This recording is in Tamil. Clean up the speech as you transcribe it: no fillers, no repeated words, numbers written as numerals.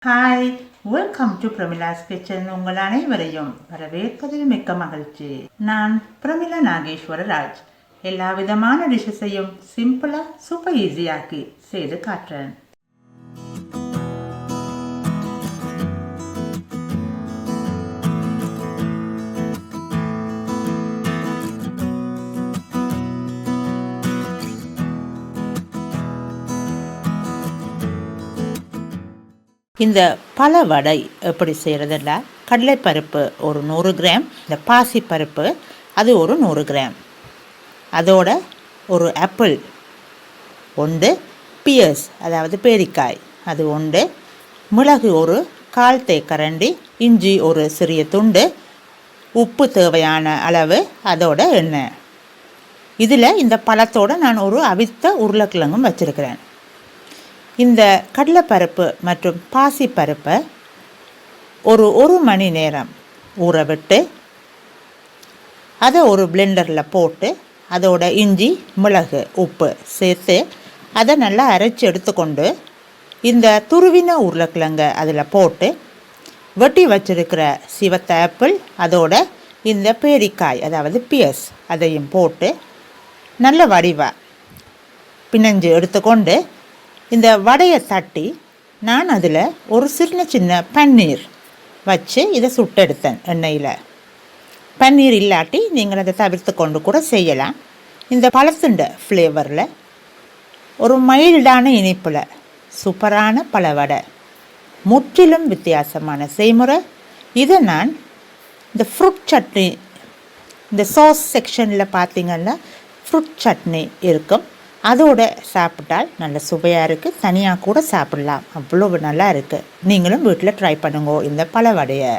Hi, welcome to Pramila's kitchen. உங்கள் அனைவரையும் வரவேற்பதில் மிக்க மகிழ்ச்சி. நான் பிரமிளா நாகேஸ்வர ராஜ். எல்லா விதமான டிஷ்ஷஸையும் சிம்பிளாக சூப்பர் ஈஸியாக்கி செய்து காட்டுறேன். இந்த பல வடை எப்படி செய்கிறதுல கடலைப்பருப்பு ஒரு 100 கிராம், இந்த பாசிப்பருப்பு அது ஒரு 100 கிராம், அதோட ஒரு ஆப்பிள் ஒன்று, பியர்ஸ் அதாவது பேரிக்காய் அது ஒன்று, மிளகு ஒரு 1/4 தேக்கரண்டி, இஞ்சி ஒரு சிறிய துண்டு, உப்பு தேவையான அளவு, அதோட எண்ணெய். இதில் இந்த பழத்தோடு நான் ஒரு அவித்த உருளைக்கிழங்கும் வச்சுருக்கிறேன். இந்த கடலைப்பருப்பு மற்றும் பாசிப்பருப்பை ஒரு மணி நேரம் ஊற விட்டு அதை ஒரு பிளெண்டரில் போட்டு அதோட இஞ்சி மிளகு உப்பு சேர்த்து அதை நல்லா அரைச்சி எடுத்துக்கொண்டு இந்த துருவின உருளைக்கிழங்கை அதில் போட்டு வெட்டி வச்சிருக்கிற சிவத்த ஆப்பிள் அதோட இந்த பேரிக்காய் அதாவது பியர்ஸ் அதையும் போட்டு நல்ல வடிவாக பிணைஞ்சு எடுத்துக்கொண்டு இந்த வடையை தட்டி நான் அதில் ஒரு சின்ன பன்னீர் வச்சு இதை சுட்டெடுத்தேன் எண்ணெயில். பன்னீர் இல்லாட்டி நீங்கள் அதை தவிர்த்து கொண்டு கூட செய்யலாம். இந்த பழத்துண்ட ஃப்ளேவரில் ஒரு மைல்டான இனிப்பில் சூப்பரான பழ வடை, முற்றிலும் வித்தியாசமான செய்முறை. இதை நான் இந்த ஃப்ரூட் சட்னி, இந்த சாஸ் செக்ஷனில் பார்த்திங்கன்னா ஃப்ரூட் சட்னி இருக்கும், அதோடு சாப்பிட்டால் நல்ல சுவையாக இருக்குது. தனியாக கூட சாப்பிடலாம், அவ்வளோ நல்லா இருக்குது. நீங்களும் வீட்டில் ட்ரை பண்ணுங்க இந்த பழ வடையை.